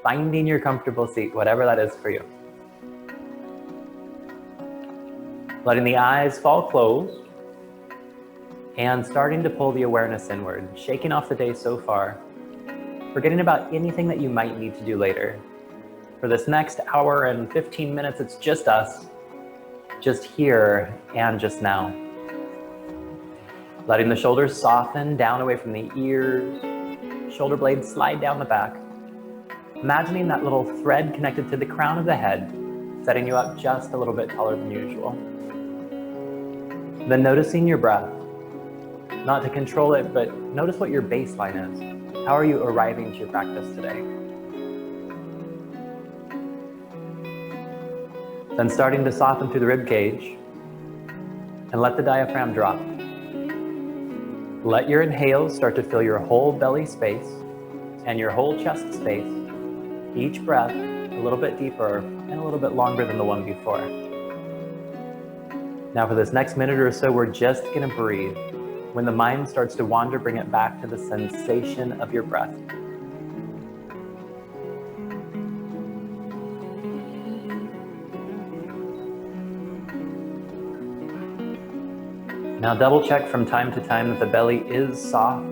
finding your comfortable seat, whatever that is for you. Letting the eyes fall closed and starting to pull the awareness inward, shaking off the day so far, forgetting about anything that you might need to do later. For this next hour and 15 minutes, it's just us, just here and just now. Letting the shoulders soften down away from the ears, shoulder blades slide down the back. Imagining that little thread connected to the crown of the head, setting you up just a little bit taller than usual. Then noticing your breath. Not to control it, but notice what your baseline is. How are you arriving to your practice today? Then starting to soften through the rib cage and let the diaphragm drop. Let your inhales start to fill your whole belly space and your whole chest space. Each breath a little bit deeper and a little bit longer than the one before. Now for this next minute or so, we're just gonna breathe. When the mind starts to wander, bring it back to the sensation of your breath. Now double check from time to time that the belly is soft,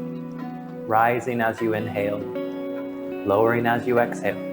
rising as you inhale, lowering as you exhale.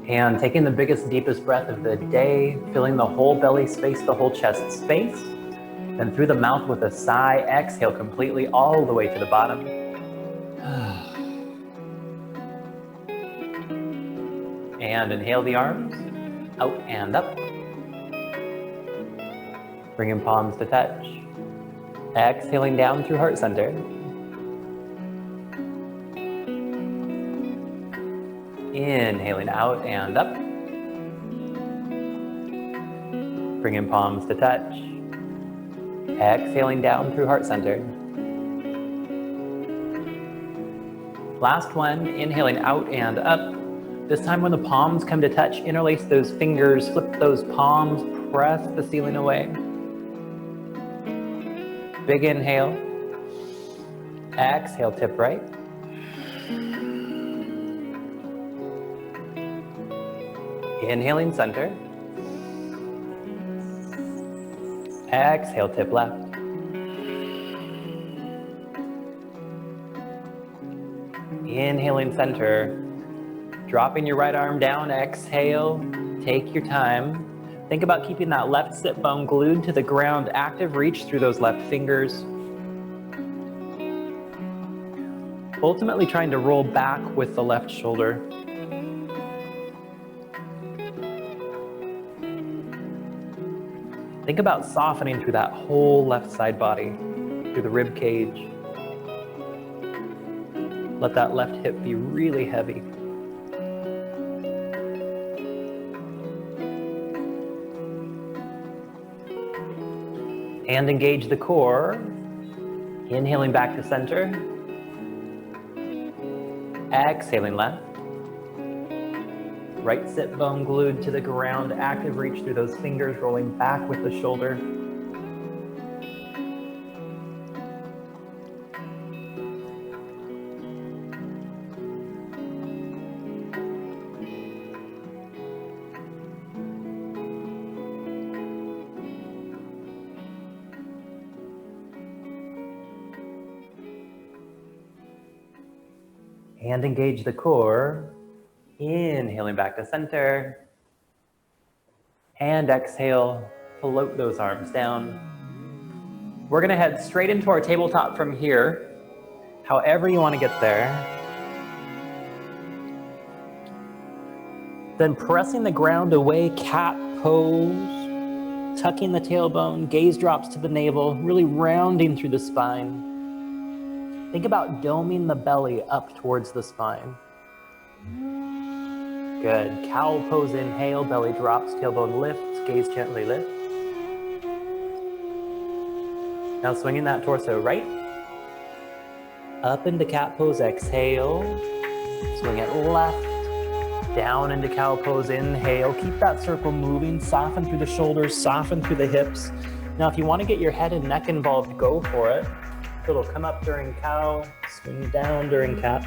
And taking the biggest, deepest breath of the day, filling the whole belly space, the whole chest space. Then through the mouth with a sigh, exhale completely all the way to the bottom. And inhale the arms, out and up. Bringing palms to touch. Exhaling down through heart center. Inhaling out and up. Bringing palms to touch. Exhaling down through heart center. Last one, inhaling out and up. This time when the palms come to touch, interlace those fingers, flip those palms, press the ceiling away. Big inhale. Exhale, tip right. Inhaling center. Exhale, tip left. Inhaling center. Dropping your right arm down, exhale. Take your time. Think about keeping that left sit bone glued to the ground. Active reach through those left fingers. Ultimately trying to roll back with the left shoulder. Think about softening through that whole left side body, through the rib cage. Let that left hip be really heavy. And engage the core. Inhaling back to center. Exhaling left. Right sit bone glued to the ground, active reach through those fingers, rolling back with the shoulder. And engage the core. Inhaling back to center. And exhale, float those arms down. We're gonna head straight into our tabletop from here, however you wanna get there. Then pressing the ground away, cat pose, tucking the tailbone, gaze drops to the navel, really rounding through the spine. Think about doming the belly up towards the spine. Good. Cow pose, inhale, belly drops, tailbone lifts, gaze gently lifts. Now swinging that torso right. Up into cat pose, exhale. Swing it left. Down into cow pose, inhale. Keep that circle moving. Soften through the shoulders, soften through the hips. Now if you want to get your head and neck involved, go for it. So it'll come up during cow, swing down during cat.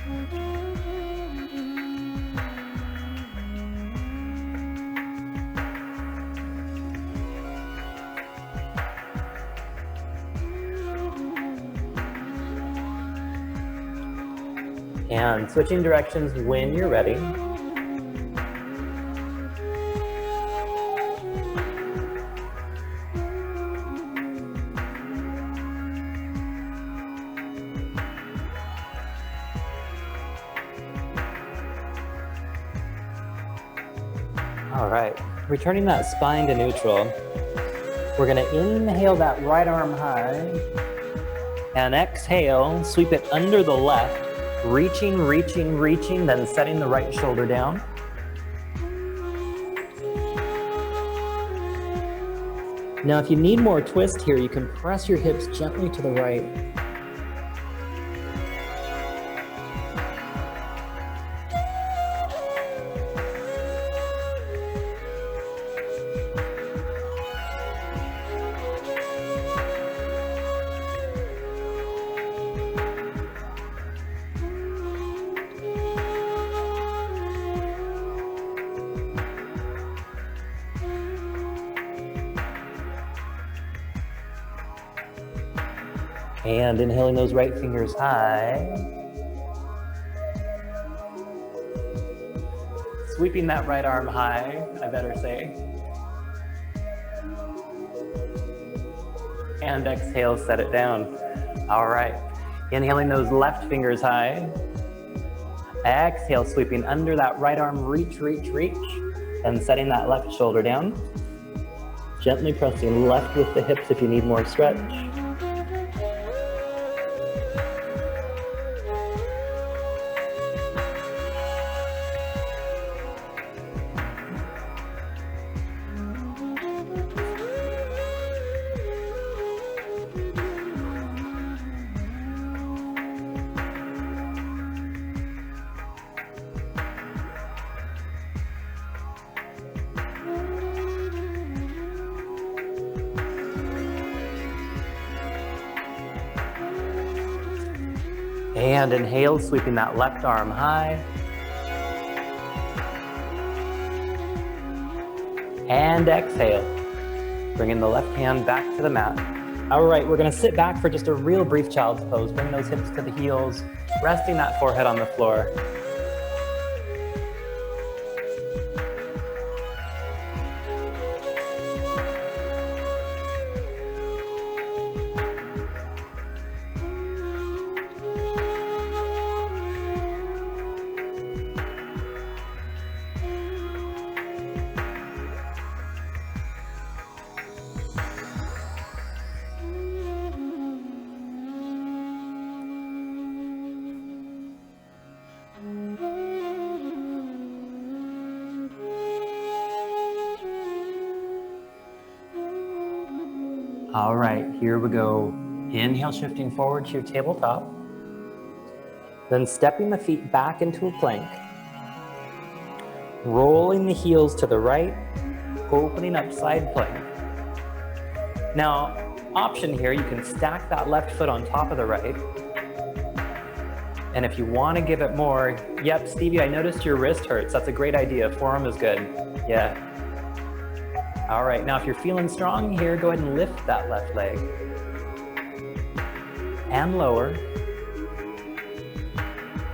And switching directions when you're ready. All right, returning that spine to neutral. We're gonna inhale that right arm high and exhale, sweep it under the left. Reaching, reaching, reaching, then setting the right shoulder down. Now, if you need more twist here, you can press your hips gently to the right. And inhaling those right fingers high. Sweeping that right arm high, I better say. And exhale, set it down. All right, inhaling those left fingers high. Exhale, sweeping under that right arm, reach, reach, reach. And setting that left shoulder down. Gently pressing left with the hips if you need more stretch. And inhale, sweeping that left arm high. And exhale, bringing the left hand back to the mat. All right, we're gonna sit back for just a real brief child's pose. Bring those hips to the heels, resting that forehead on the floor. All right, here we go. Inhale, shifting forward to your tabletop. Then stepping the feet back into a plank. Rolling the heels to the right, opening up side plank. Now, option here, you can stack that left foot on top of the right. And if you want to give it more, yep, Stevie, I noticed your wrist hurts. That's a great idea. Forearm is good. Yeah. All right, now if you're feeling strong here, go ahead and lift that left leg. And lower.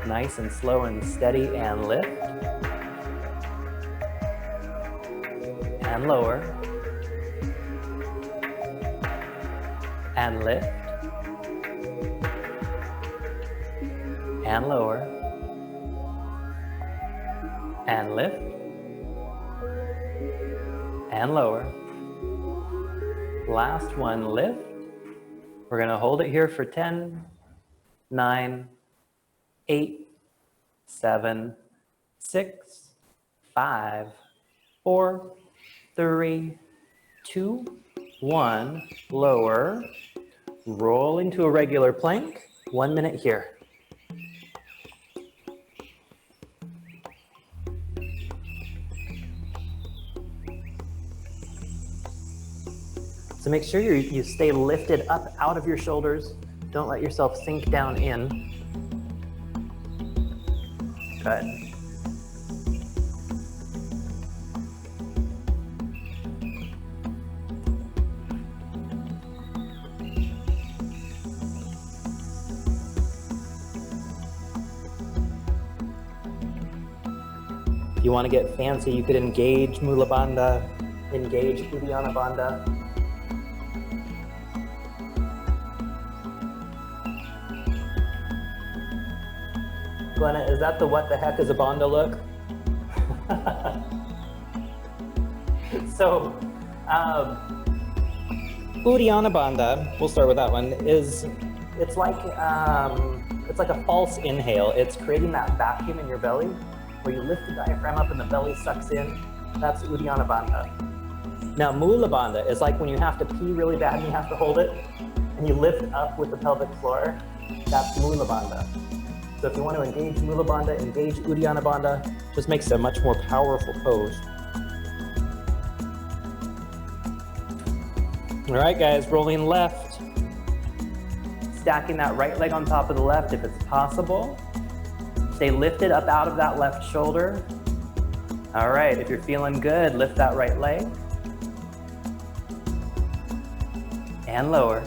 Nice and slow and steady and lift. and lower, and lift, and lower, and lift, and lower. Last one, lift. We're gonna hold it here for 10, 9, 8, 7, 6, 5, 4, 3, 2, 1. Lower, roll into a regular plank. 1 minute here. So make sure you stay lifted up out of your shoulders. Don't let yourself sink down in. Good. If you want to get fancy, you could engage Mula Bandha, engage Uddiyana Bandha. Glenna, is that the what the heck is a bandha look? So, Uddiyana Bandha, we'll start with that one, it's like a false inhale. It's creating that vacuum in your belly where you lift the diaphragm up and the belly sucks in. That's Uddiyana Bandha. Now, Mula Bandha is like when you have to pee really bad and you have to hold it and you lift up with the pelvic floor. That's Mula Bandha. So if you want to engage Mula Bandha, engage Uddiyana Bandha, just makes it a much more powerful pose. All right, guys, rolling left. Stacking that right leg on top of the left if it's possible. Stay lifted up out of that left shoulder. All right, if you're feeling good, lift that right leg. And lower.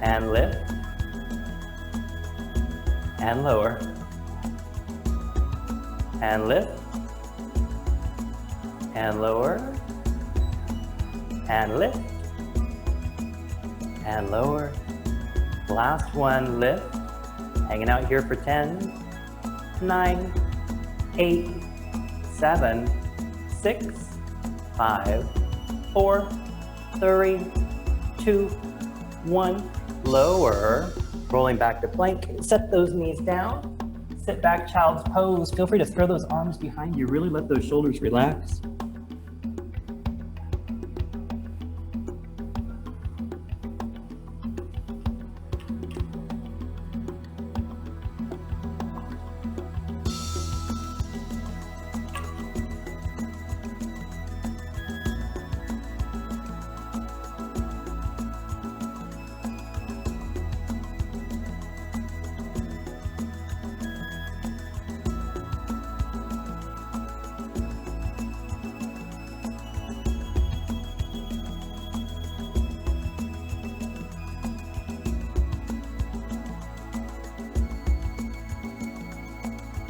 And lift. And lower, and lift, and lower, and lift, and lower. Last one, lift, hanging out here for 10, 9, 8, 7, 6, 5, 4, 3, 2, 1, lower. Rolling back to plank, set those knees down, sit back, child's pose. Feel free to throw those arms behind you, really let those shoulders relax.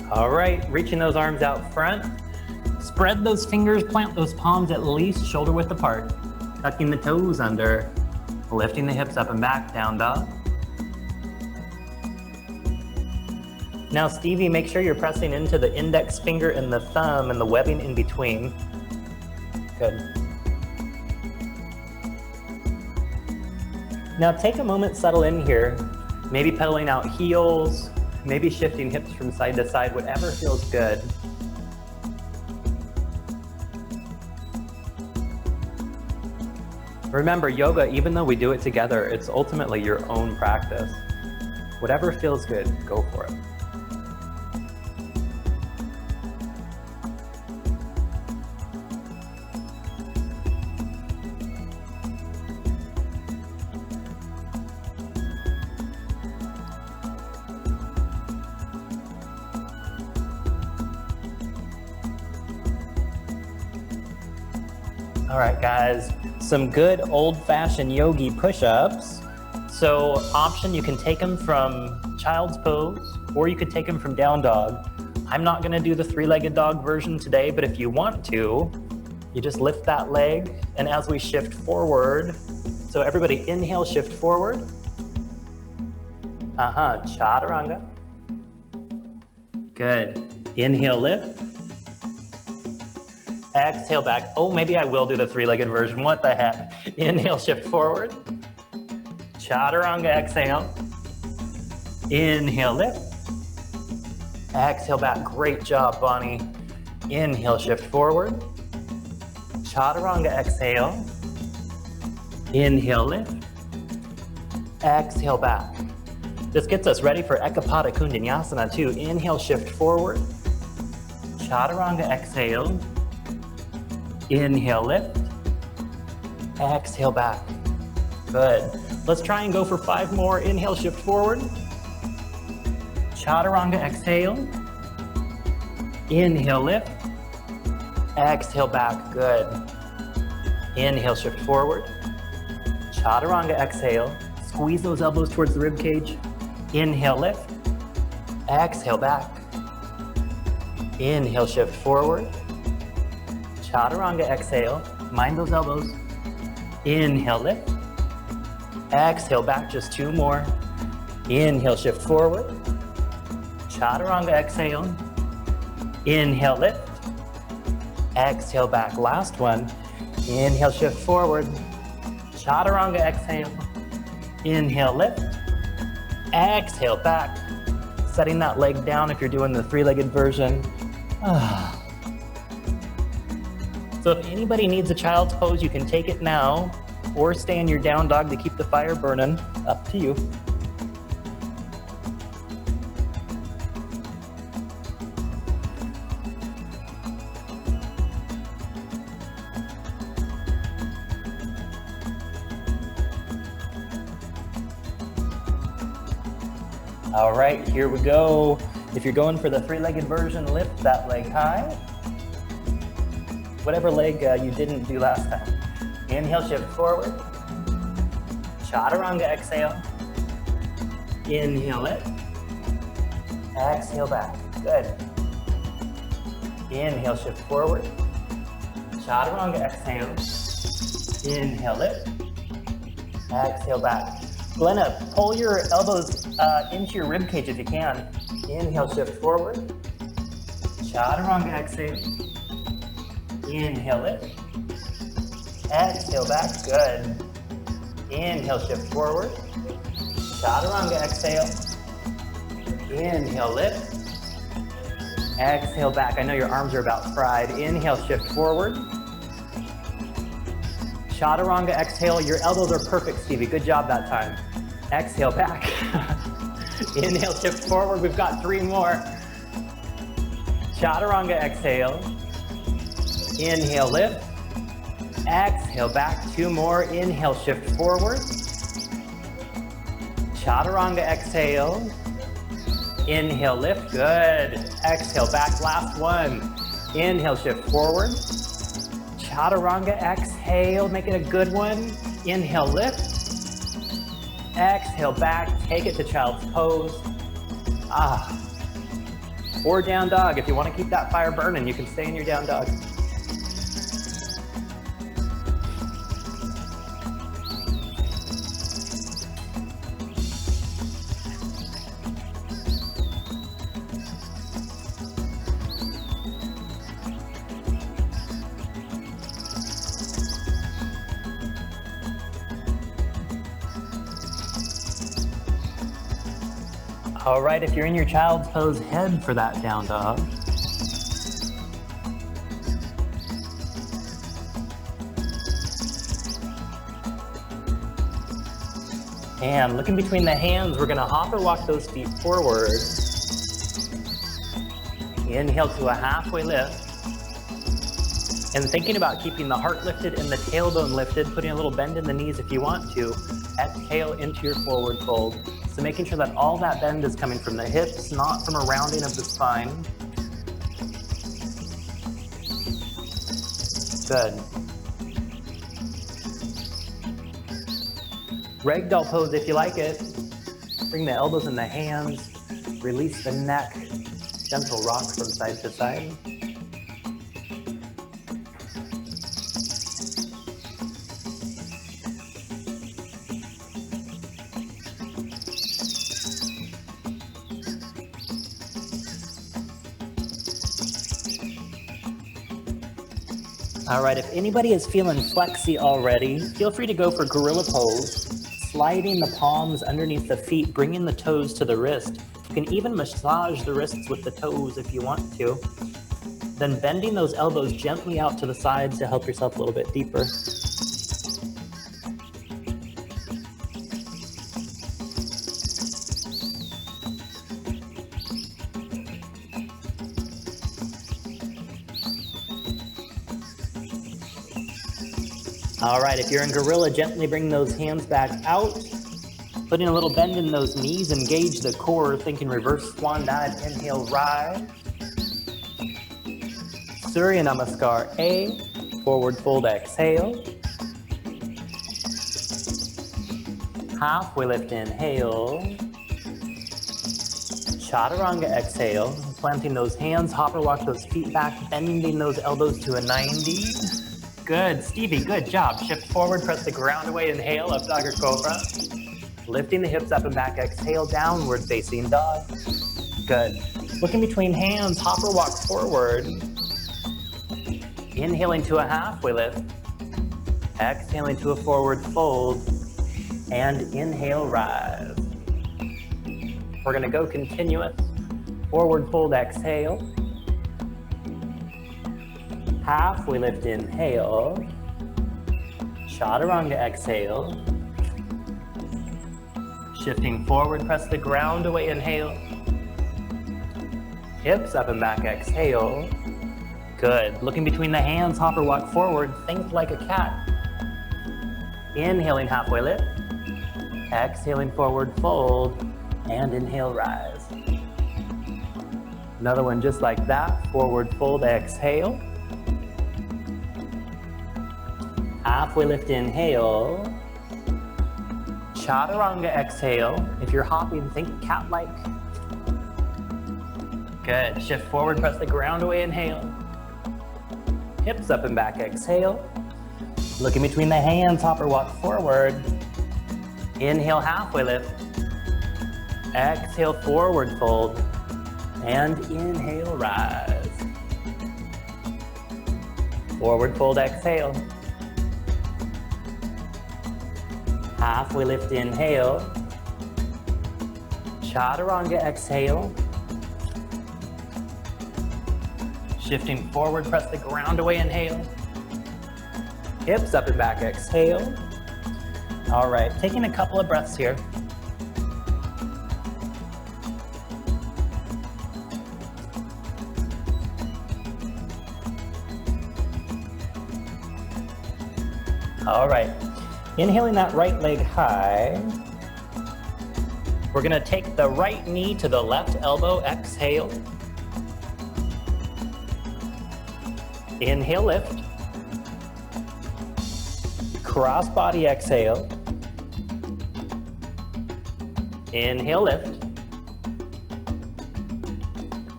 All right, reaching those arms out front. Spread those fingers, plant those palms at least shoulder width apart. Tucking the toes under, lifting the hips up and back, down dog. Now, Stevie, make sure you're pressing into the index finger and the thumb and the webbing in between. Good. Now take a moment, settle in here. Maybe pedaling out heels, maybe shifting hips from side to side, whatever feels good. Remember, yoga, even though we do it together, it's ultimately your own practice. Whatever feels good, go for it. All right, guys, some good old-fashioned yogi push-ups. So option, you can take them from child's pose, or you could take them from down dog. I'm not gonna do the three-legged dog version today, but if you want to, you just lift that leg, and as we shift forward, so everybody inhale, shift forward. Chaturanga. Good. Inhale, lift. Exhale back. Oh, maybe I will do the three-legged version. What the heck? Inhale, shift forward. Chaturanga, exhale. Inhale, lift. Exhale back. Great job, Bonnie. Inhale, shift forward. Chaturanga, exhale. Inhale, lift. Exhale back. This gets us ready for Ekapada Kundinyasana too. Inhale, shift forward. Chaturanga, exhale. Inhale, lift. Exhale back. Good. Let's try and go for 5 more. Inhale, shift forward. Chaturanga, exhale. Inhale, lift. Exhale back. Good. Inhale, shift forward. Chaturanga, exhale. Squeeze those elbows towards the rib cage. Inhale, lift. Exhale back. Inhale, shift forward. Chaturanga, exhale. Mind those elbows. Inhale, lift. Exhale back, just 2 more. Inhale, shift forward. Chaturanga, exhale. Inhale, lift. Exhale back, last one. Inhale, shift forward. Chaturanga, exhale. Inhale, lift. Exhale back. Setting that leg down if you're doing the three-legged version. So if anybody needs a child's pose, you can take it now or stay in your down dog to keep the fire burning. Up to you. All right, here we go. If you're going for the three-legged version, lift that leg high. Whatever leg you didn't do last time. Inhale, shift forward. Chaturanga, exhale. Inhale, lift. Exhale back. Good. Inhale, shift forward. Chaturanga, exhale. Inhale, lift. Exhale back. Glenna, pull your elbows into your rib cage if you can. Inhale, shift forward. Chaturanga, exhale. Inhale, lift. Exhale back, good. Inhale, shift forward. Chaturanga, exhale. Inhale, lift. Exhale back. I know your arms are about fried. Inhale, shift forward. Chaturanga, exhale. Your elbows are perfect, Stevie. Good job that time. Exhale back. Inhale, shift forward. We've got 3 more. Chaturanga, exhale. Inhale, lift. Exhale back, 2 more. Inhale, shift forward. Chaturanga, exhale. Inhale, lift, good. Exhale back, last one. Inhale, shift forward. Chaturanga, exhale, make it a good one. Inhale, lift. Exhale back, take it to child's pose. Or down dog. If you want to keep that fire burning, you can stay in your down dog. All right, if you're in your child's pose, head for that down dog. And looking between the hands, we're gonna hop or walk those feet forward. Inhale to a halfway lift. And thinking about keeping the heart lifted and the tailbone lifted, putting a little bend in the knees if you want to. Exhale into your forward fold. So making sure that all that bend is coming from the hips, not from a rounding of the spine. Good. Ragdoll pose if you like it. Bring the elbows in the hands, release the neck, Gentle rock from side to side. All right, if anybody is feeling flexy already, feel free to go for gorilla pose, sliding the palms underneath the feet, bringing the toes to the wrist. You can even massage the wrists with the toes if you want to. Then bending those elbows gently out to the sides to help yourself a little bit deeper. All right, if you're in gorilla, gently bring those hands back out. Putting a little bend in those knees, engage the core, thinking reverse swan dive, inhale, rise. Surya Namaskar, A, forward fold, exhale. Halfway lift, inhale. Chaturanga, exhale. Planting those hands, hopper walk those feet back, bending those elbows to a 90. Good, Stevie, good job. Shift forward, press the ground away, inhale, up dog or cobra. Lifting the hips up and back, exhale, downward facing dog. Good. Looking between hands, hopper walk forward. Inhaling to a halfway lift. Exhaling to a forward fold. And inhale, rise. We're gonna go continuous. Forward fold, exhale. Halfway lift, inhale. Chaturanga, exhale. Shifting forward, press the ground away, inhale. Hips up and back, exhale. Good. Looking between the hands, hopper walk forward, think like a cat. Inhaling, halfway lift. Exhaling, forward fold, and inhale, rise. Another one just like that, forward fold, exhale. Halfway lift, inhale. Chaturanga, exhale. If you're hopping, think cat-like. Good. Shift forward, press the ground away, inhale. Hips up and back, exhale. Looking between the hands, hopper walk forward. Inhale, halfway lift. Exhale, forward fold. And inhale, rise. Forward fold, exhale. Halfway lift, inhale. Chaturanga, exhale. Shifting forward, press the ground away, inhale. Hips up and back, exhale. All right, taking a couple of breaths here. All right. Inhaling that right leg high. We're gonna take the right knee to the left elbow, exhale. Inhale, lift. Cross body, exhale. Inhale, lift.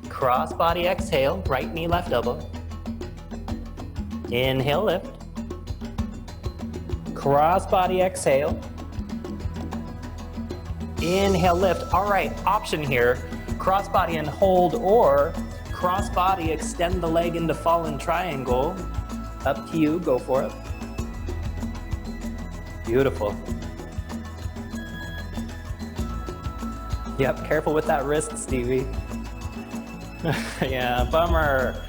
Cross body, exhale. Right knee, left elbow. Inhale, lift. Cross body, exhale. Inhale, lift. All right, option here. Cross body and hold, or cross body, extend the leg into fallen triangle. Up to you, go for it. Beautiful. Yep, careful with that wrist, Stevie. Yeah, bummer.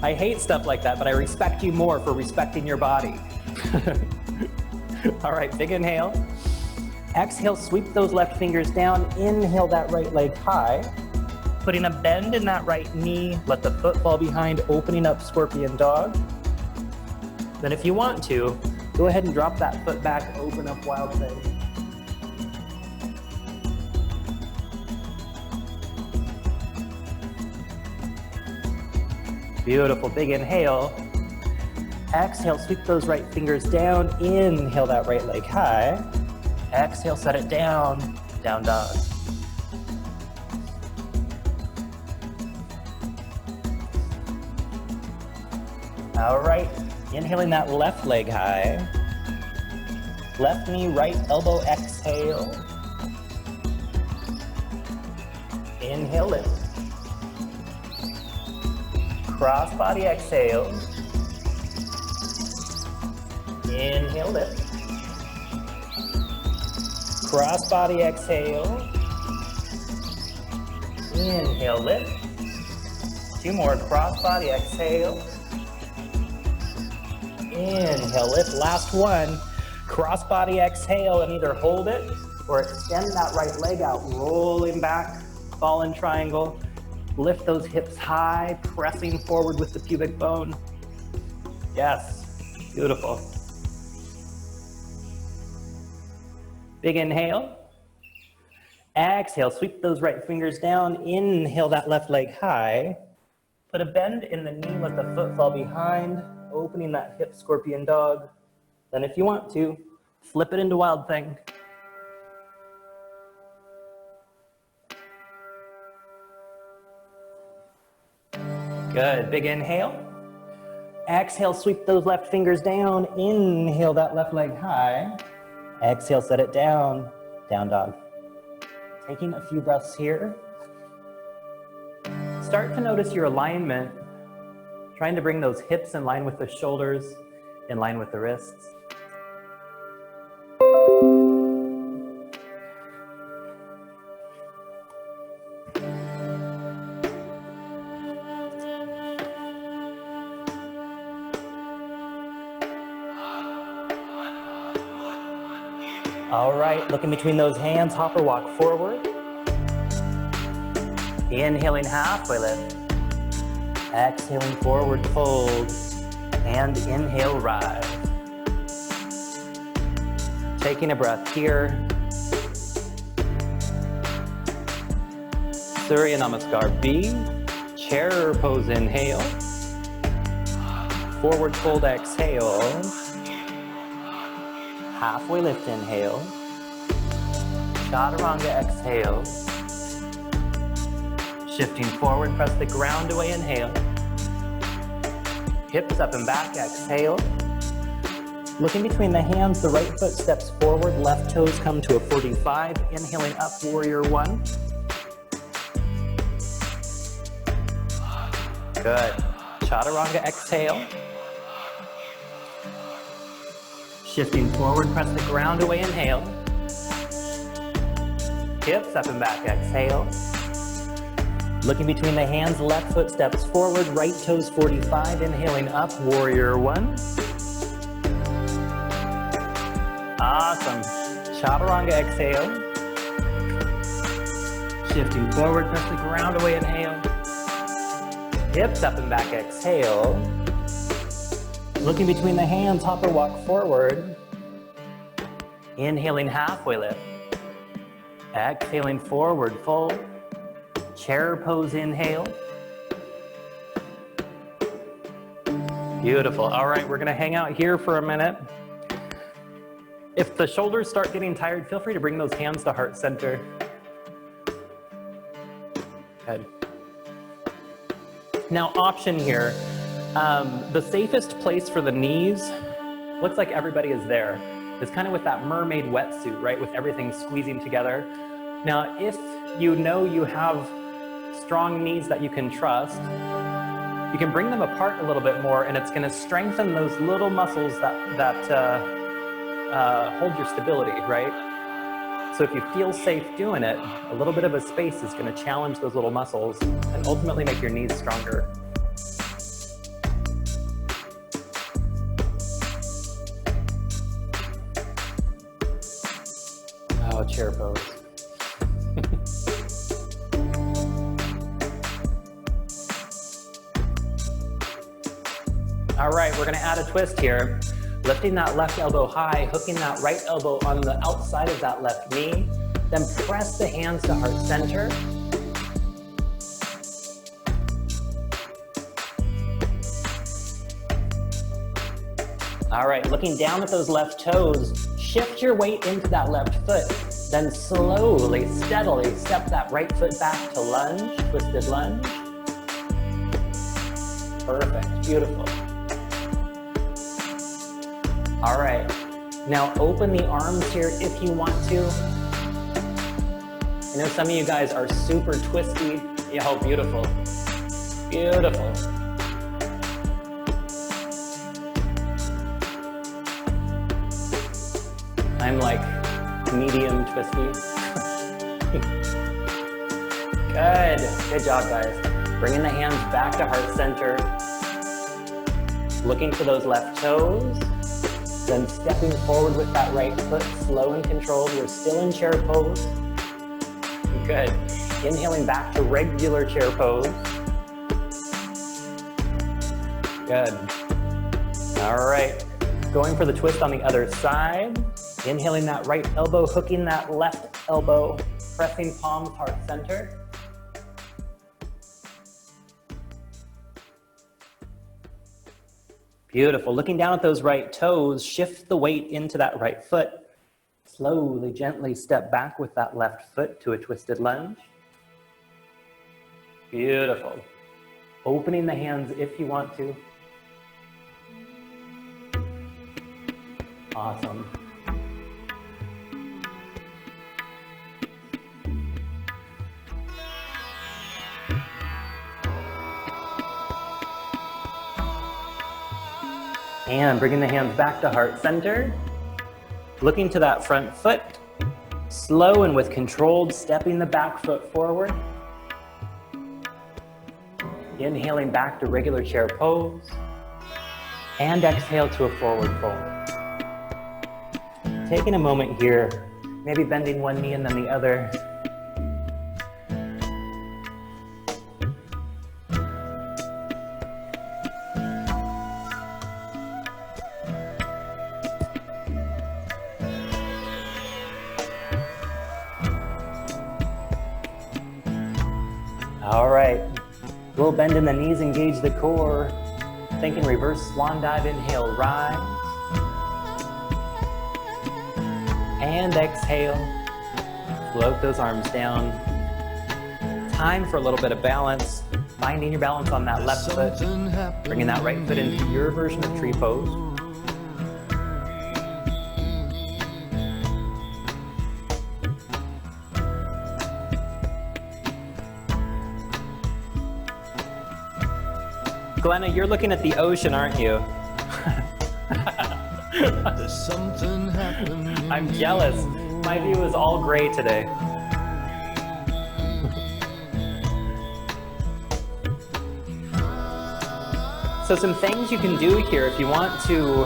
I hate stuff like that, but I respect you more for respecting your body. All right, big inhale. Exhale, sweep those left fingers down. Inhale that right leg high. Putting a bend in that right knee. Let the foot fall behind, opening up scorpion dog. Then if you want to, go ahead and drop that foot back, open up wild thing. Beautiful, big inhale. Exhale, sweep those right fingers down. Inhale that right leg high. Exhale, set it down, down dog. All right, inhaling that left leg high. Left knee, right elbow, exhale. Inhale, lift. Cross body, exhale. Inhale, lift. Cross body, exhale. Inhale, lift. 2 more, cross body, exhale. Inhale, lift. Last one, cross body, exhale, and either hold it or extend that right leg out, rolling back, fallen triangle. Lift those hips high, pressing forward with the pubic bone. Yes, beautiful. Big inhale. Exhale, sweep those right fingers down. Inhale that left leg high. Put a bend in the knee, let the foot fall behind, opening that hip scorpion dog. Then if you want to, flip it into wild thing. Good, big inhale. Exhale, sweep those left fingers down. Inhale that left leg high. Exhale, set it down, down dog. Taking a few breaths here. Start to notice your alignment, trying to bring those hips in line with the shoulders, in line with the wrists. All right, looking between those hands, hopper walk forward. Inhaling halfway lift. Exhaling forward fold. And inhale rise. Taking a breath here. Surya Namaskar B. Chair pose, inhale. Forward fold, exhale. Halfway lift, inhale. Chaturanga, exhale. Shifting forward, press the ground away, inhale. Hips up and back, exhale. Looking between the hands, the right foot steps forward, left toes come to a 45. Inhaling up, warrior 1. Good. Chaturanga, exhale. Shifting forward, press the ground away, inhale. Hips up and back, exhale. Looking between the hands, left foot steps forward, right toes 45, inhaling up, warrior 1. Awesome. Chaturanga, exhale. Shifting forward, press the ground away, inhale. Hips up and back, exhale. Looking between the hands, hopper walk forward. Inhaling halfway lift. Exhaling forward fold. Chair pose, inhale. Beautiful. All right, we're gonna hang out here for a minute. If the shoulders start getting tired, feel free to bring those hands to heart center. Good. Now, option here. The safest place for the knees, looks like everybody is there. It's kind of with that mermaid wetsuit, right? With everything squeezing together. Now, if you know you have strong knees that you can trust, you can bring them apart a little bit more, and it's going to strengthen those little muscles that hold your stability, right? So if you feel safe doing it, a little bit of a space is going to challenge those little muscles and ultimately make your knees stronger. Oh, chair pose. All right, we're gonna add a twist here. Lifting that left elbow high, hooking that right elbow on the outside of that left knee, then press the hands to heart center. All right, looking down at those left toes, shift your weight into that left foot, then slowly, steadily step that right foot back to lunge, twisted lunge. Perfect, beautiful. All right, now open the arms here if you want to. I know some of you guys are super twisty. Yeah, oh, beautiful, beautiful. I'm like medium twisty. Good job, guys. Bringing the hands back to heart center. Looking for those left toes. Then stepping forward with that right foot, slow and controlled. We're still in chair pose. Good. Inhaling back to regular chair pose. Good. All right. Going for the twist on the other side. Inhaling that right elbow, hooking that left elbow, pressing palms heart center. Beautiful. Looking down at those right toes, shift the weight into that right foot. Slowly, gently step back with that left foot to a twisted lunge. Beautiful. Opening the hands if you want to. Awesome. And bringing the hands back to heart center. Looking to that front foot. Slow and with controlled, stepping the back foot forward. Inhaling back to regular chair pose. And exhale to a forward fold. Taking a moment here, maybe bending one knee and then the other. All right, little bend in the knees, engage the core. Thinking reverse swan dive, inhale, rise. And exhale, float those arms down. Time for a little bit of balance. Finding your balance on that left foot. Bringing that right foot into your version of tree pose. Glenna, you're looking at the ocean, aren't you? There's something happening. I'm jealous. My view is all gray today. So some things you can do here if you want to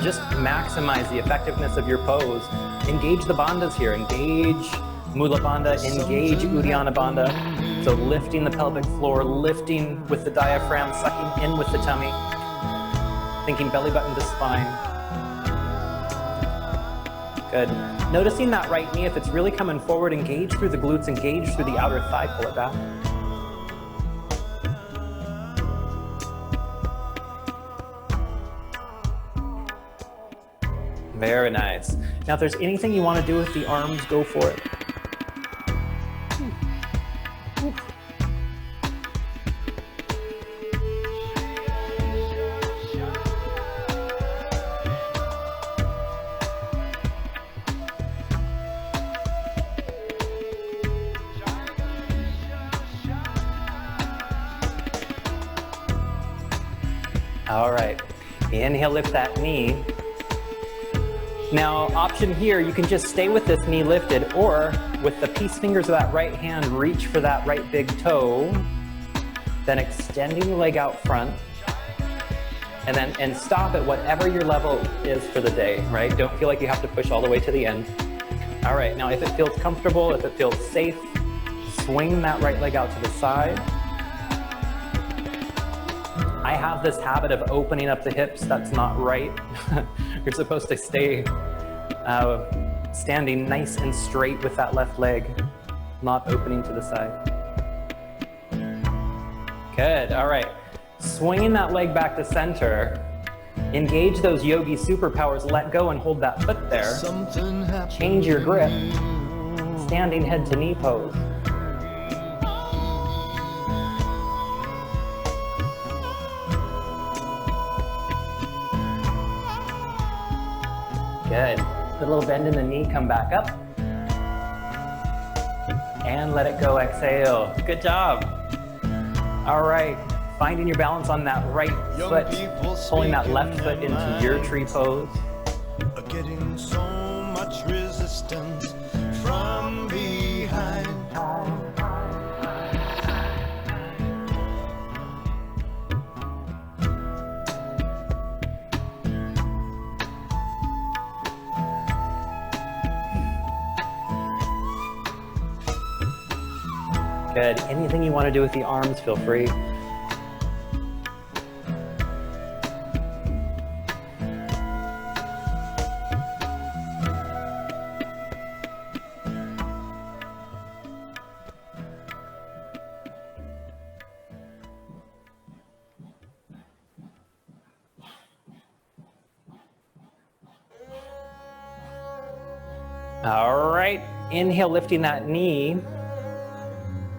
just maximize the effectiveness of your pose. Engage the bandhas here. Engage Mula Bandha, engage Uddiyana Bandha. So lifting the pelvic floor, lifting with the diaphragm, sucking in with the tummy. Thinking belly button to spine. Good. Noticing that right knee, if it's really coming forward, engage through the glutes, engage through the outer thigh, pull it back. Very nice. Now if there's anything you want to do with the arms, go for it. All right, inhale, lift that knee. Now, option here, you can just stay with this knee lifted, or with the peace fingers of that right hand, reach for that right big toe, then extending the leg out front, and stop at whatever your level is for the day, right? Don't feel like you have to push all the way to the end. All right, now if it feels comfortable, if it feels safe, swing that right leg out to the side. I have this habit of opening up the hips. That's not right. You're supposed to stay standing nice and straight with that left leg, not opening to the side. Good, all right. Swinging that leg back to center. Engage those yogi superpowers. Let go and hold that foot there. Change your grip. Standing head to knee pose. Good. Put a little bend in the knee, come back up. And let it go, exhale. Good job. All right, finding your balance on that right foot, pulling that left foot into your tree pose. Getting so much resistance from behind. Good. Anything you want to do with the arms, feel free. All right, inhale, lifting that knee.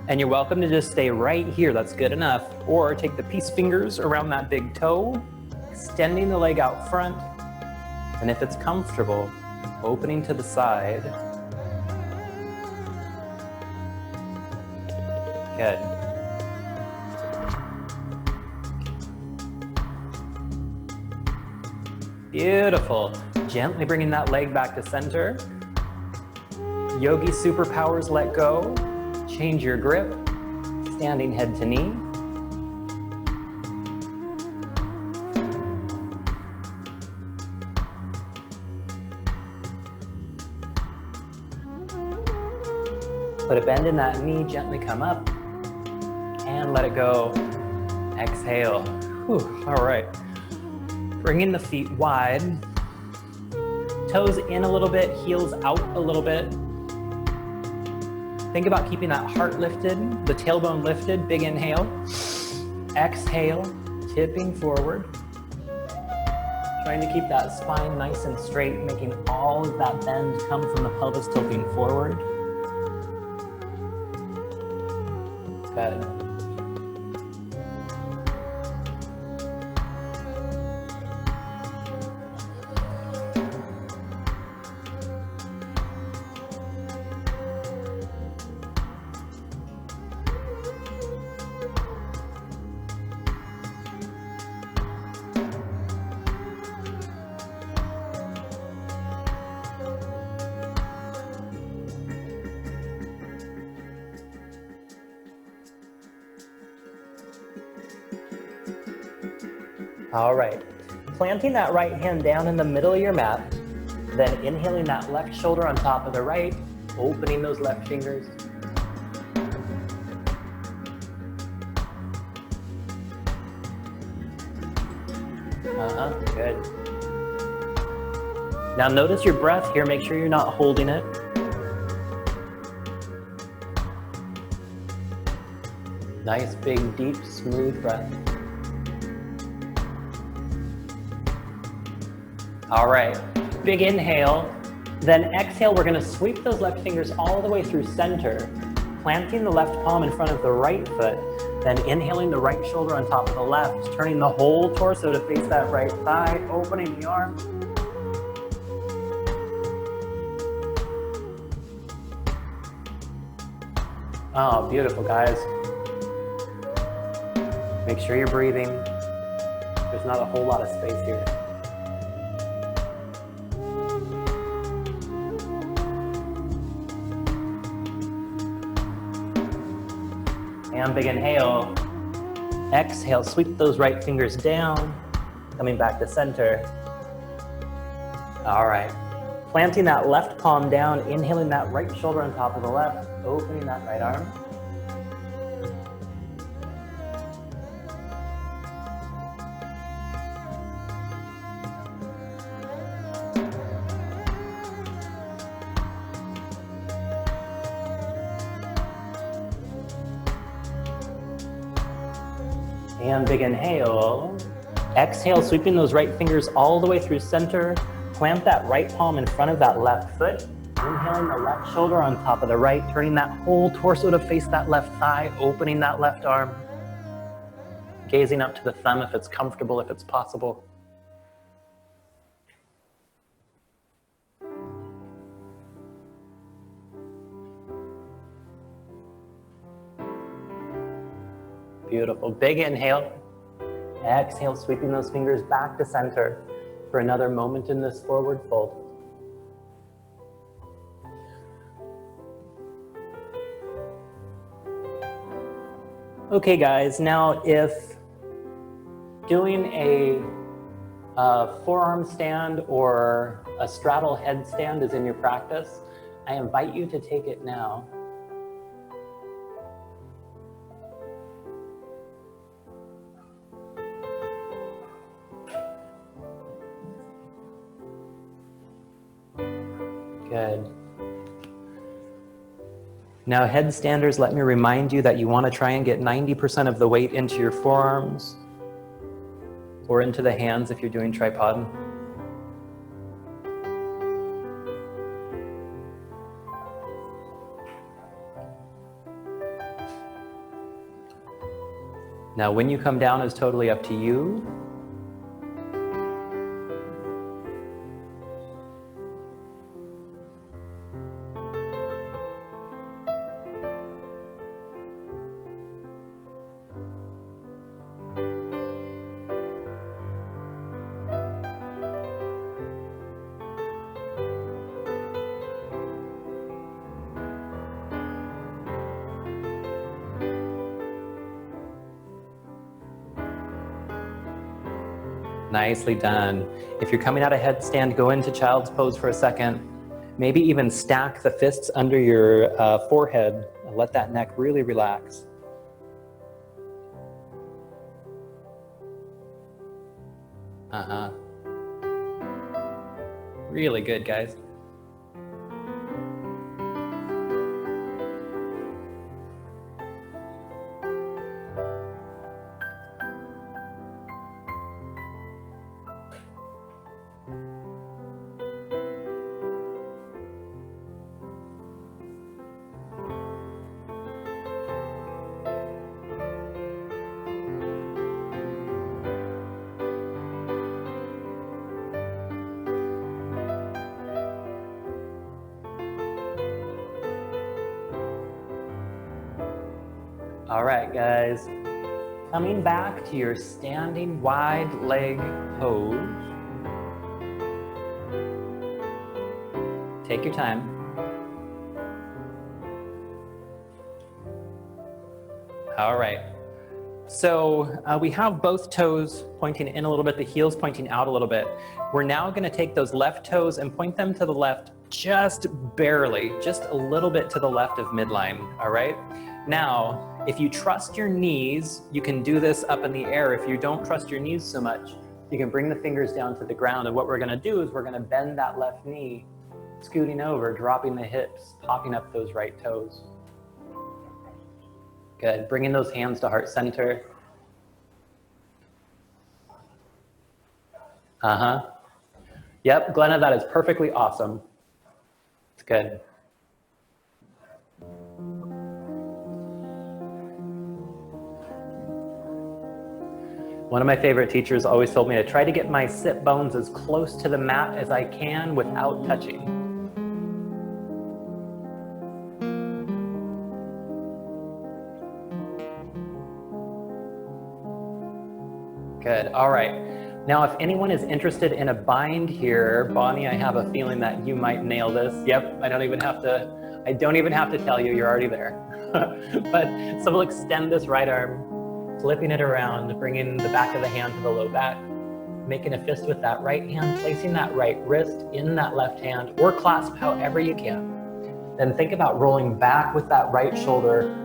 And you're welcome to just stay right here, that's good enough. Or take the peace fingers around that big toe, extending the leg out front. And if it's comfortable, opening to the side. Good. Beautiful. Gently bringing that leg back to center. Yogi superpowers, let go. Change your grip, standing head to knee. Put a bend in that knee, gently come up, and let it go. Exhale. Whew. All right. Bringing the feet wide. Toes in a little bit, heels out a little bit. Think about keeping that heart lifted, the tailbone lifted, big inhale. Exhale, tipping forward. Trying to keep that spine nice and straight, making all of that bend come from the pelvis tilting forward. Good. All right, planting that right hand down in the middle of your mat, then inhaling that left shoulder on top of the right, opening those left fingers. Good. Now notice your breath here, make sure you're not holding it. Nice, big, deep, smooth breath. All right, big inhale, then exhale, we're gonna sweep those left fingers all the way through center, planting the left palm in front of the right foot, then inhaling the right shoulder on top of the left, turning the whole torso to face that right thigh, opening the arm. Oh, beautiful, guys. Make sure you're breathing. There's not a whole lot of space here. And big inhale. Exhale, sweep those right fingers down, coming back to center. All right. Planting that left palm down, inhaling that right shoulder on top of the left, opening that right arm. And big inhale. Exhale, sweeping those right fingers all the way through center. Plant that right palm in front of that left foot. Inhaling the left shoulder on top of the right, turning that whole torso to face that left thigh, opening that left arm. Gazing up to the thumb if it's comfortable, if it's possible. Beautiful. Big inhale. Exhale, sweeping those fingers back to center for another moment in this forward fold. Okay, guys, now if doing a forearm stand or a straddle headstand is in your practice, I invite you to take it now. Good. Now, headstanders, let me remind you that you want to try and get 90% of the weight into your forearms or into the hands if you're doing tripod. Now, when you come down is totally up to you. Nicely done. If you're coming out of headstand, go into child's pose for a second. Maybe even stack the fists under your forehead and let that neck really relax. Really good, guys. All right, guys. Coming back to your standing wide leg pose. Take your time. All right. So we have both toes pointing in a little bit, the heels pointing out a little bit. We're now going to take those left toes and point them to the left just barely, just a little bit to the left of midline, all right? Now, if you trust your knees, you can do this up in the air. If you don't trust your knees so much, you can bring the fingers down to the ground. And what we're going to do is we're going to bend that left knee, scooting over, dropping the hips, popping up those right toes. Good. Bringing those hands to heart center. Yep, Glenna, that is perfectly awesome. It's good. One of my favorite teachers always told me to try to get my sit bones as close to the mat as I can without touching. Good, all right. Now, if anyone is interested in a bind here, Bonnie, I have a feeling that you might nail this. Yep, I don't even have to tell you, you're already there. So we'll extend this right arm, flipping it around, bringing the back of the hand to the low back, making a fist with that right hand, placing that right wrist in that left hand, or clasp however you can. Then think about rolling back with that right shoulder,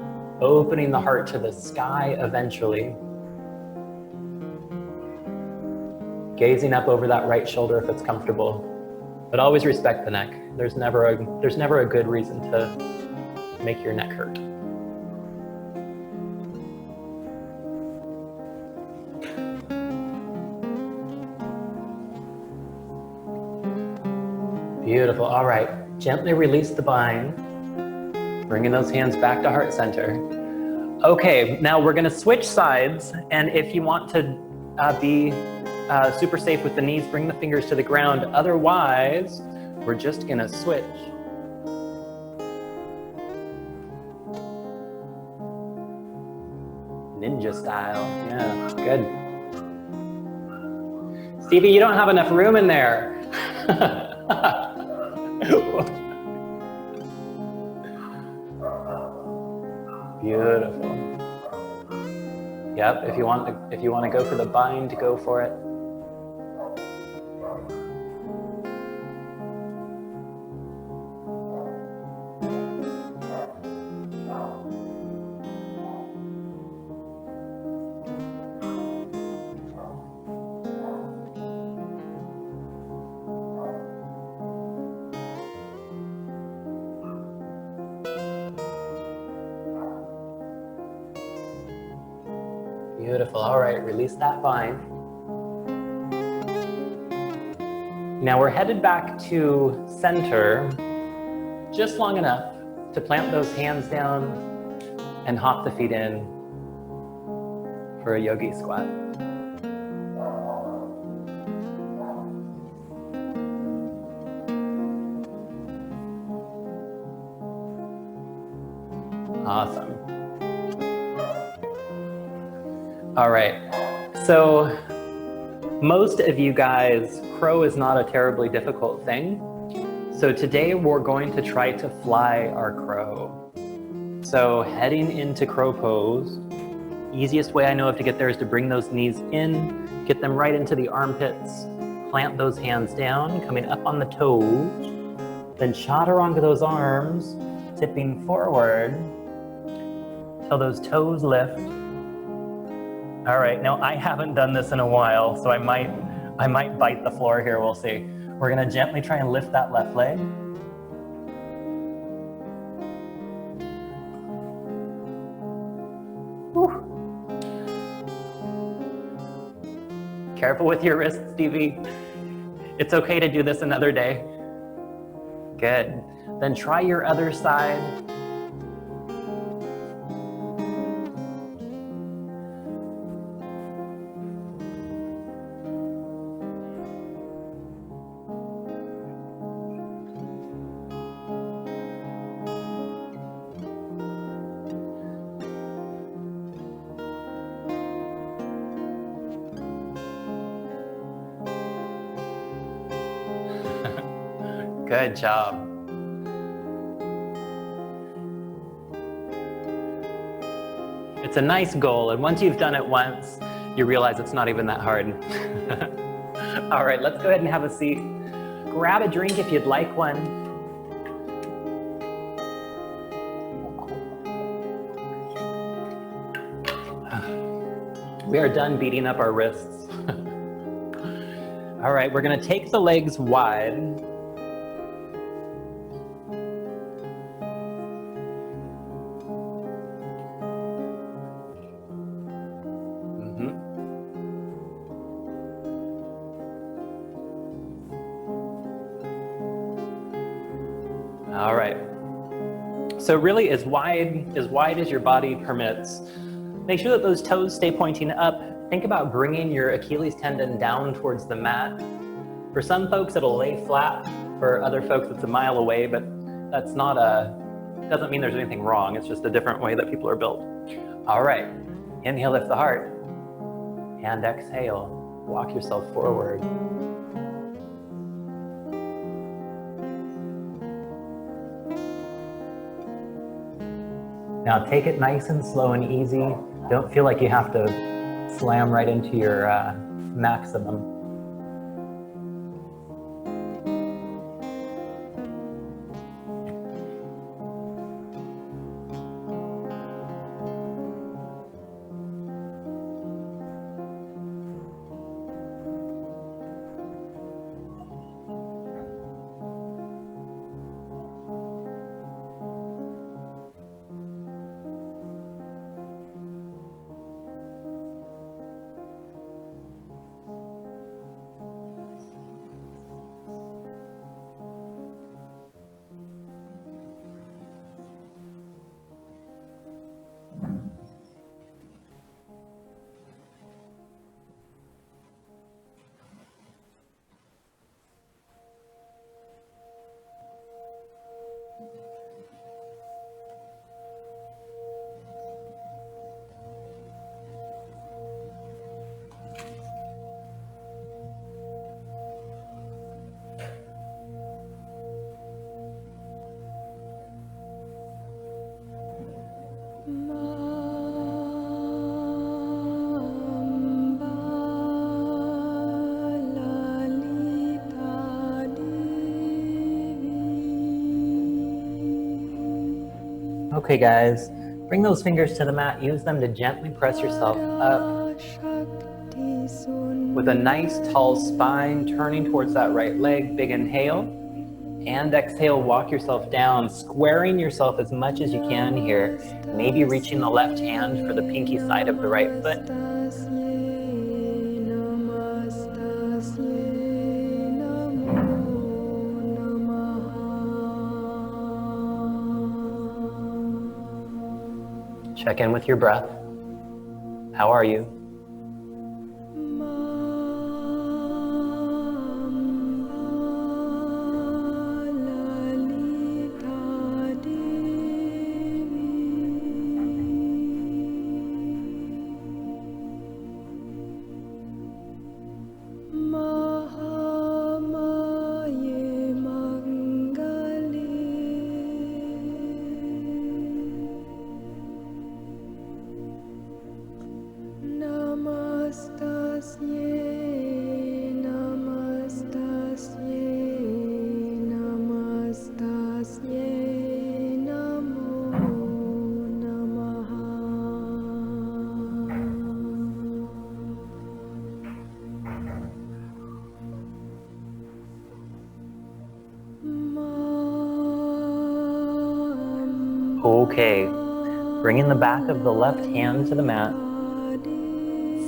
opening the heart to the sky eventually. Gazing up over that right shoulder if it's comfortable, but always respect the neck. There's never a good reason to make your neck hurt. Beautiful, all right. Gently release the bind, bringing those hands back to heart center. Okay, now we're gonna switch sides, and if you want to be super safe with the knees, bring the fingers to the ground. Otherwise, we're just gonna switch. Ninja style. Yeah, good. Stevie, you don't have enough room in there. Beautiful. Yep, if you want to go for the bind, go for it. Beautiful. All right, release that bind. Now we're headed back to center, just long enough to plant those hands down and hop the feet in for a yogi squat. Awesome. All right, so most of you guys, crow is not a terribly difficult thing. So today we're going to try to fly our crow. So heading into crow pose, easiest way I know of to get there is to bring those knees in, get them right into the armpits, plant those hands down, coming up on the toes, then chaturanga those arms, tipping forward till those toes lift. All right, now I haven't done this in a while, so I might bite the floor here, we'll see. We're gonna gently try and lift that left leg. Whew. Careful with your wrists, Stevie. It's okay to do this another day. Good. Then try your other side. Good job. It's a nice goal, and once you've done it once, you realize it's not even that hard. All right, let's go ahead and have a seat. Grab a drink if you'd like one. We are done beating up our wrists. All right, we're gonna take the legs wide. All right. So really as wide as your body permits. Make sure that those toes stay pointing up. Think about bringing your Achilles tendon down towards the mat. For some folks, it'll lay flat. For other folks, it's a mile away, but that's doesn't mean there's anything wrong. It's just a different way that people are built. All right. Inhale, lift the heart. And exhale, walk yourself forward. Now take it nice and slow and easy. Don't feel like you have to slam right into your maximum. Okay guys, bring those fingers to the mat. Use them to gently press yourself up with a nice tall spine, turning towards that right leg. Big inhale, and exhale, walk yourself down, squaring yourself as much as you can here. Maybe reaching the left hand for the pinky side of the right foot. Check in with your breath. How are you? Okay, bringing the back of the left hand to the mat,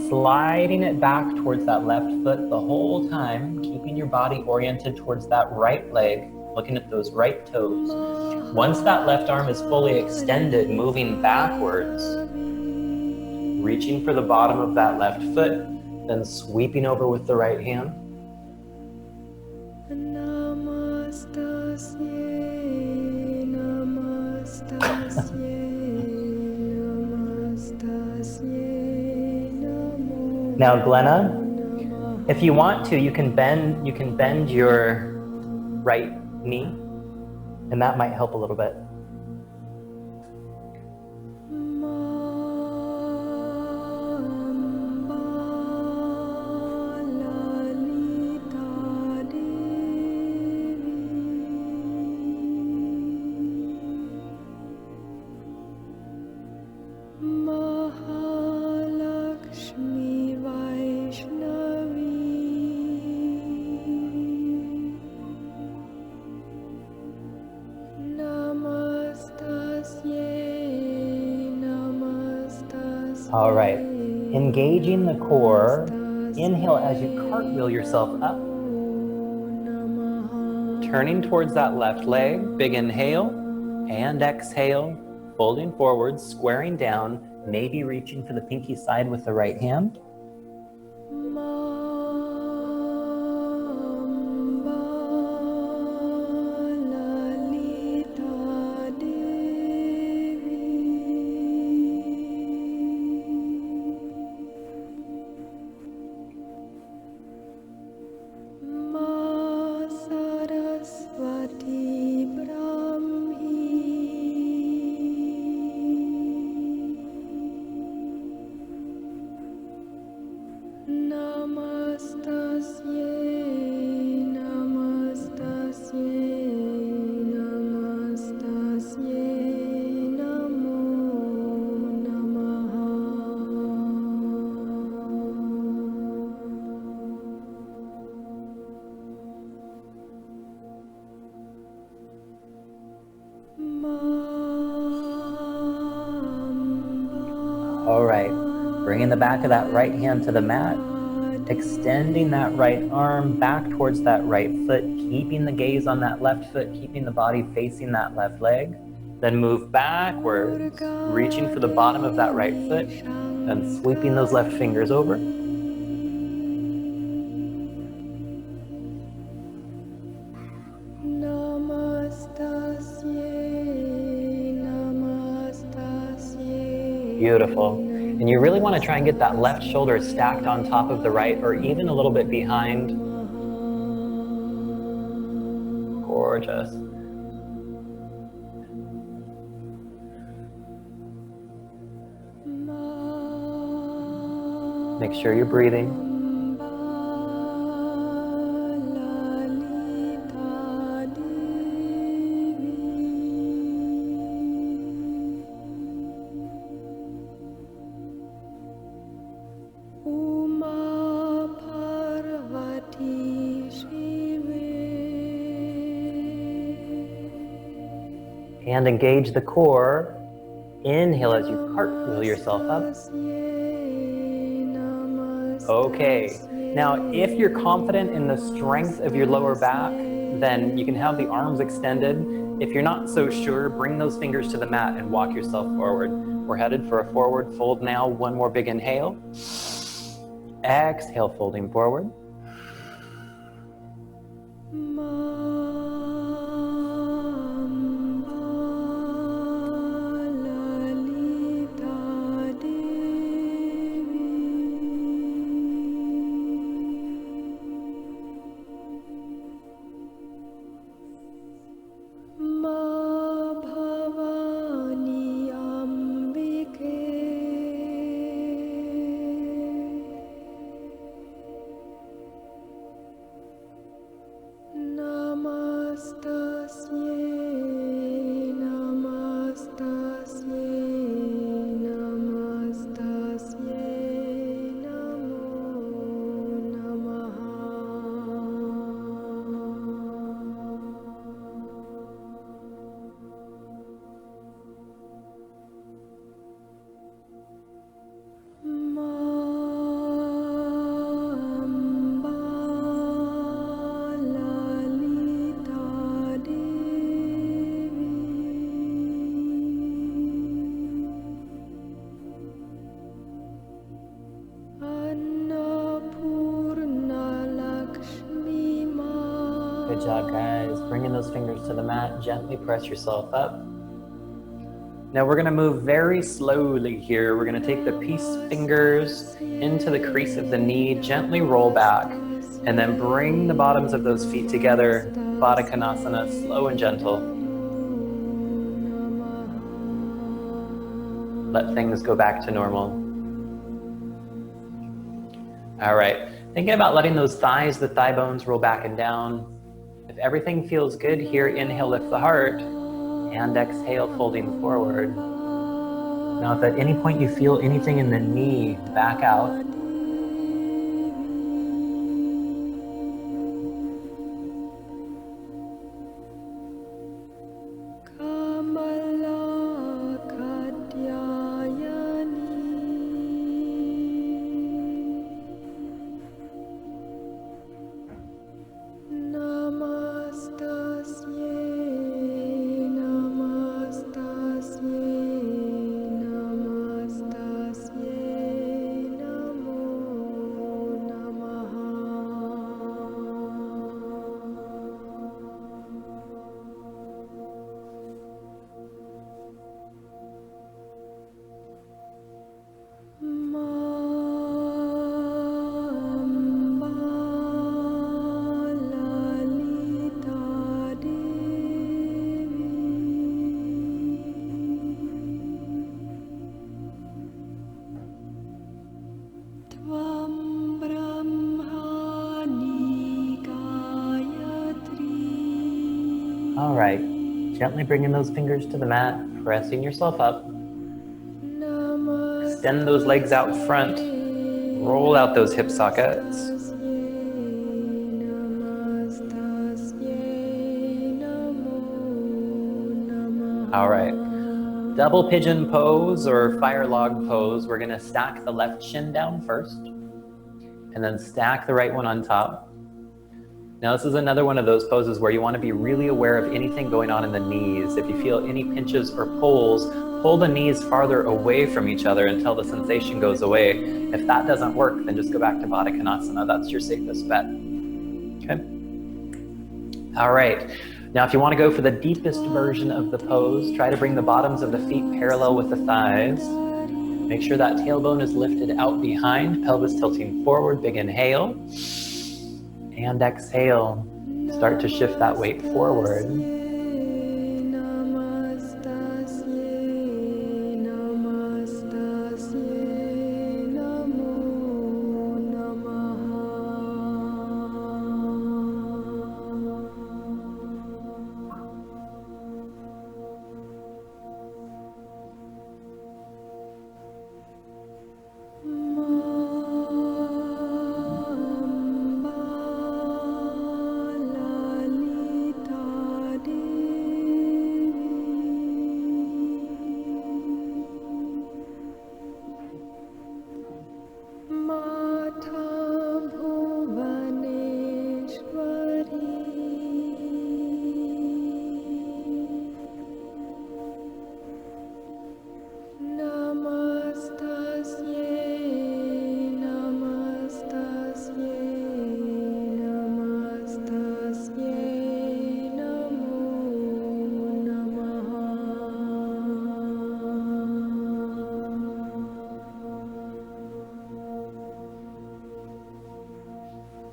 sliding it back towards that left foot the whole time, keeping your body oriented towards that right leg, looking at those right toes. Once that left arm is fully extended, moving backwards, reaching for the bottom of that left foot, then sweeping over with the right hand. Now, Glenna, if you want to, you can bend your right knee, and that might help a little bit. All right, engaging the core. Inhale as you cartwheel yourself up. Turning towards that left leg, big inhale, and exhale, folding forward, squaring down, maybe reaching for the pinky side with the right hand. All right, bringing the back of that right hand to the mat, extending that right arm back towards that right foot, keeping the gaze on that left foot, keeping the body facing that left leg. Then move backwards, reaching for the bottom of that right foot, and sweeping those left fingers over. Beautiful. And you really want to try and get that left shoulder stacked on top of the right, or even a little bit behind. Gorgeous. Make sure you're breathing. And engage the core. Inhale as you cartwheel yourself up. Okay. Now, if you're confident in the strength of your lower back, then you can have the arms extended. If you're not so sure, bring those fingers to the mat and walk yourself forward. We're headed for a forward fold now. One more big inhale. Exhale, folding forward. Good job, guys. Bringing those fingers to the mat. Gently press yourself up. Now we're gonna move very slowly here. We're gonna take the peace fingers into the crease of the knee, gently roll back, and then bring the bottoms of those feet together. Baddha Konasana, slow and gentle. Let things go back to normal. All right, thinking about letting those thighs, the thigh bones roll back and down. If everything feels good here, inhale, lift the heart, and exhale, folding forward. Now, if at any point you feel anything in the knee, back out. All right, gently bringing those fingers to the mat, pressing yourself up. Extend those legs out front, roll out those hip sockets. All right, double pigeon pose or fire log pose. We're gonna stack the left shin down first, and then stack the right one on top. Now this is another one of those poses where you want to be really aware of anything going on in the knees. If you feel any pinches or pulls, pull the knees farther away from each other until the sensation goes away. If that doesn't work, then just go back to Baddha Konasana. That's your safest bet. Okay. All right. Now if you want to go for the deepest version of the pose, try to bring the bottoms of the feet parallel with the thighs. Make sure that tailbone is lifted out behind, pelvis tilting forward, big inhale. And exhale, start to shift that weight forward.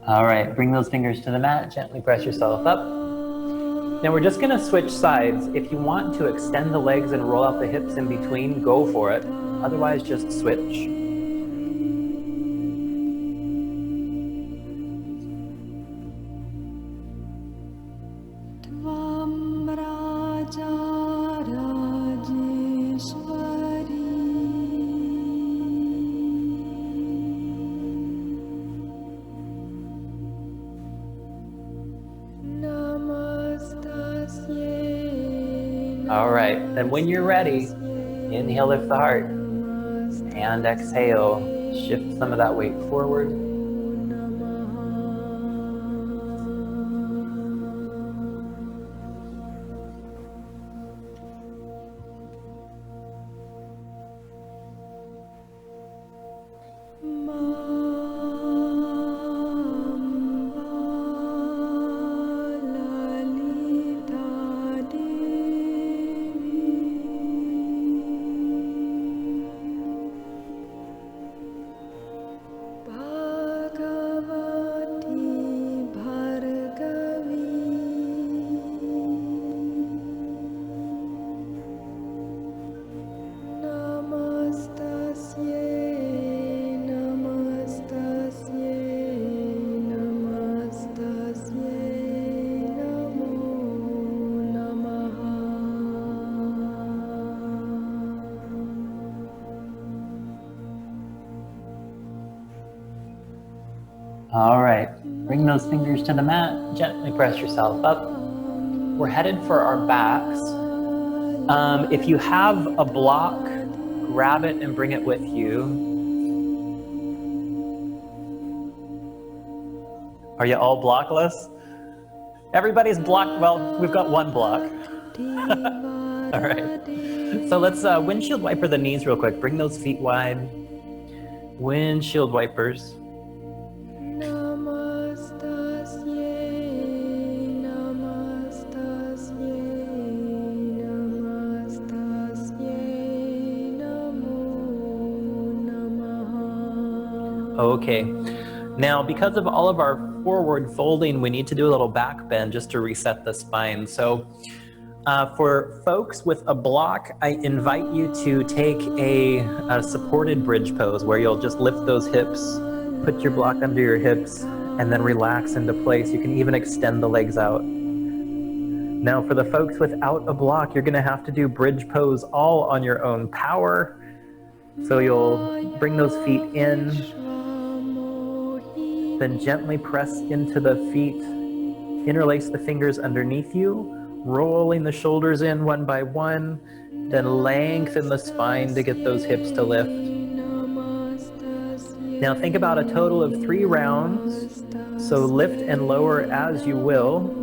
All right, bring those fingers to the mat, gently press yourself up. Now we're just gonna switch sides. If you want to extend the legs and roll out the hips in between, go for it. Otherwise, just switch. All right, then when you're ready, inhale, lift the heart, and exhale, shift some of that weight forward. All right, bring those fingers to the mat, gently press yourself up. We're headed for our backs. If you have a block, grab it and bring it with you. Are you all blockless? Everybody's blocked, well, we've got one block. All right, so let's windshield wiper the knees real quick. Bring those feet wide. Windshield wipers. Okay, now because of all of our forward folding, we need to do a little back bend just to reset the spine. So for folks with a block, I invite you to take a supported bridge pose where you'll just lift those hips, put your block under your hips, and then relax into place. You can even extend the legs out. Now for the folks without a block, you're gonna have to do bridge pose all on your own power. So you'll bring those feet in, then gently press into the feet, interlace the fingers underneath you, rolling the shoulders in one by one, then lengthen the spine to get those hips to lift. Now think about a total of 3 rounds, so lift and lower as you will.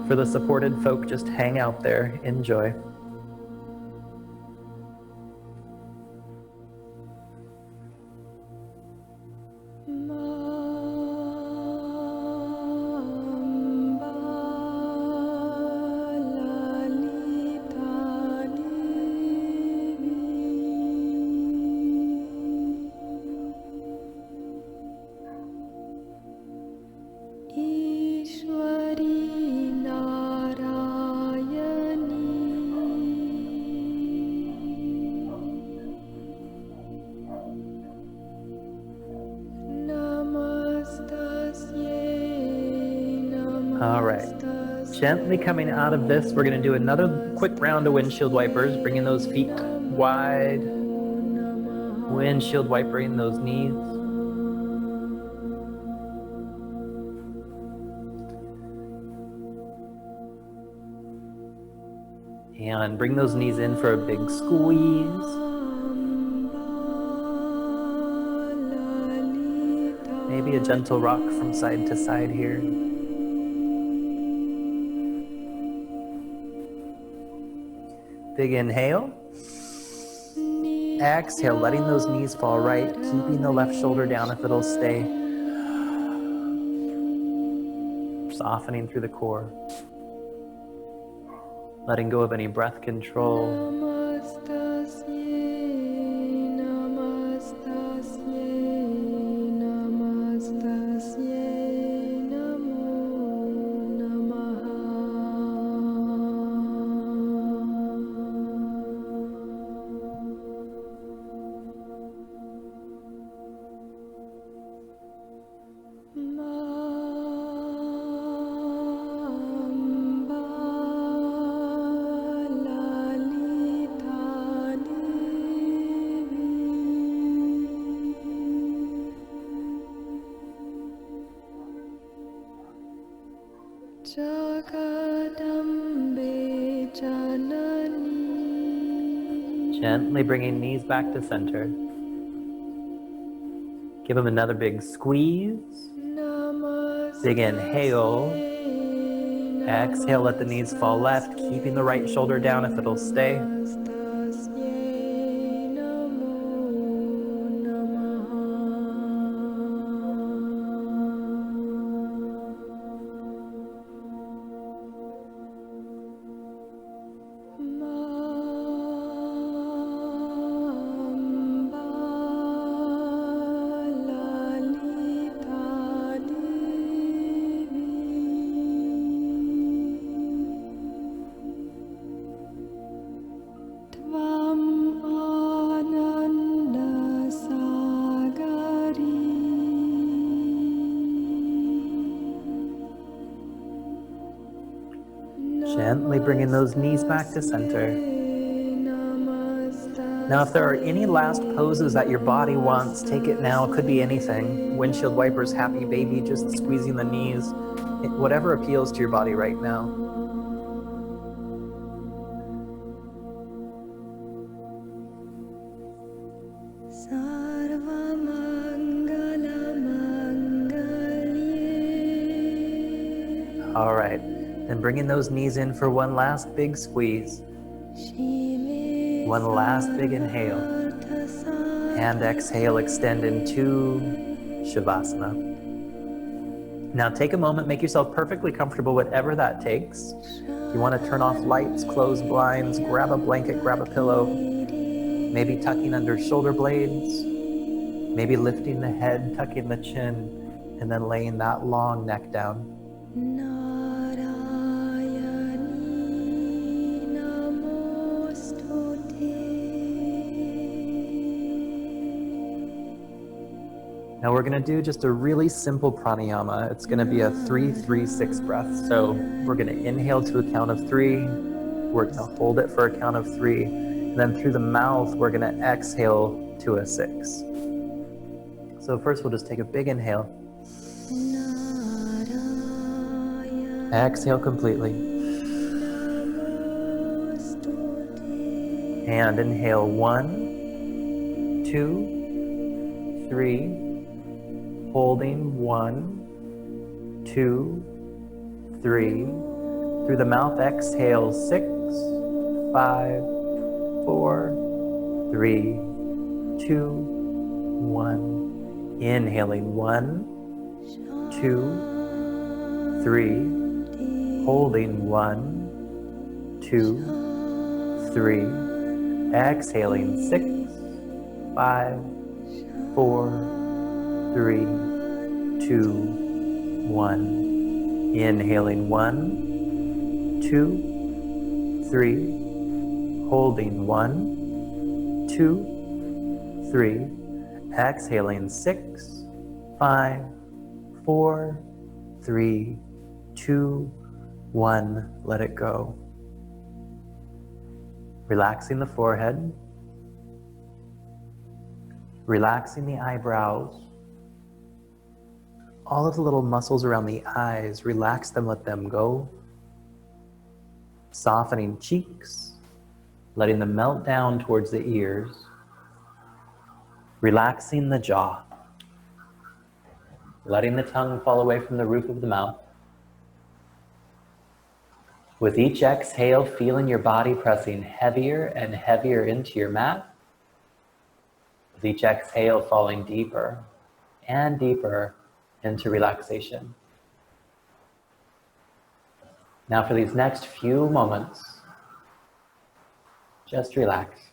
For the supported folk, just hang out there, enjoy. All right, gently coming out of this, we're gonna do another quick round of windshield wipers, bringing those feet wide, windshield wipering those knees. And bring those knees in for a big squeeze. Maybe a gentle rock from side to side here. Big inhale. Exhale, letting those knees fall right, keeping the left shoulder down if it'll stay. Softening through the core. Letting go of any breath control. Gently bringing knees back to center. Give them another big squeeze. Big inhale. Exhale, let the knees fall left, keeping the right shoulder down if it'll stay. Gently bringing those knees back to center. Now, if there are any last poses that your body wants, take it now. It could be anything. Windshield wipers, happy baby, just squeezing the knees. Whatever appeals to your body right now. All right, then bringing those knees in for one last big squeeze. One last big inhale. And exhale, extend into Shavasana. Now take a moment, make yourself perfectly comfortable, whatever that takes. If you want to turn off lights, close blinds, grab a blanket, grab a pillow, maybe tucking under shoulder blades, maybe lifting the head, tucking the chin, and then laying that long neck down. Now we're going to do just a really simple pranayama. It's going to be a 3-3-6 breath. So we're going to inhale to a count of 3. We're going to hold it for a count of 3. And then through the mouth, we're going to exhale to a 6. So first we'll just take a big inhale. Exhale completely. And inhale 1, 2, 3. Holding 1, 2, 3. Through the mouth, exhale 6, 5, 4, 3, 2, 1. Inhaling 1, 2, 3. Holding 1, 2, 3. Exhaling 6, 5, 4, 3, 2, 1. Inhaling 1, 2, 3. Holding 1, 2, 3. Exhaling 6, 5, 4, 3, 2, 1. Let it go. Relaxing the forehead. Relaxing the eyebrows. All of the little muscles around the eyes, relax them, let them go. Softening cheeks, letting them melt down towards the ears. Relaxing the jaw. Letting the tongue fall away from the roof of the mouth. With each exhale, feeling your body pressing heavier and heavier into your mat. With each exhale, falling deeper and deeper into relaxation. Now for these next few moments, just relax.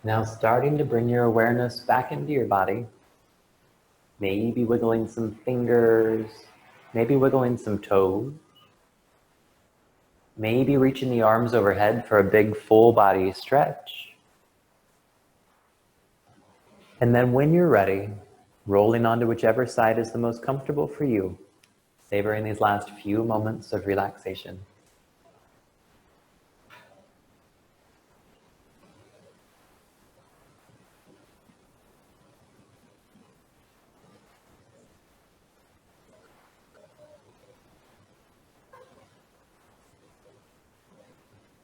Now starting to bring your awareness back into your body. Maybe wiggling some fingers, maybe wiggling some toes. Maybe reaching the arms overhead for a big full body stretch. And then when you're ready, rolling onto whichever side is the most comfortable for you, savoring these last few moments of relaxation.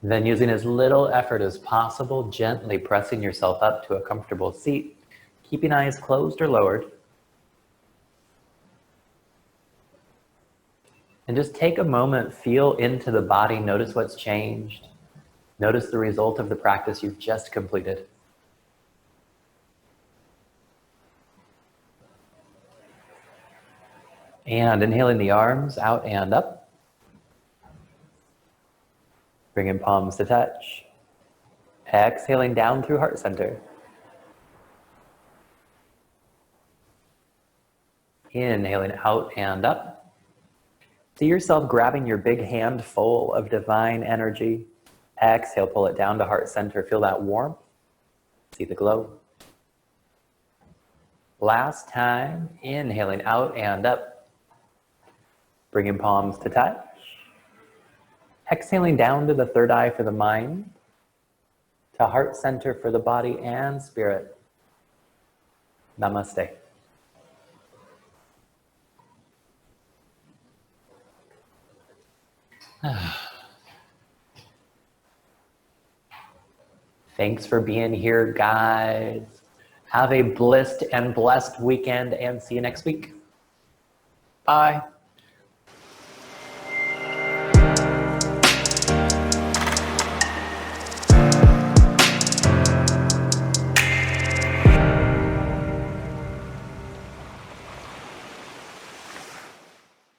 Then using as little effort as possible, gently pressing yourself up to a comfortable seat, keeping eyes closed or lowered. And just take a moment, feel into the body, notice what's changed. Notice the result of the practice you've just completed. And inhaling the arms out and up. Bringing palms to touch. Exhaling down through heart center. Inhaling out and up. See yourself grabbing your big handful of divine energy. Exhale, pull it down to heart center. Feel that warmth. See the glow. Last time, inhaling out and up. Bringing palms to touch. Exhaling down to the third eye for the mind. To heart center for the body and spirit. Namaste. Thanks for being here, guys. Have a blissed and blessed weekend and see you next week. Bye.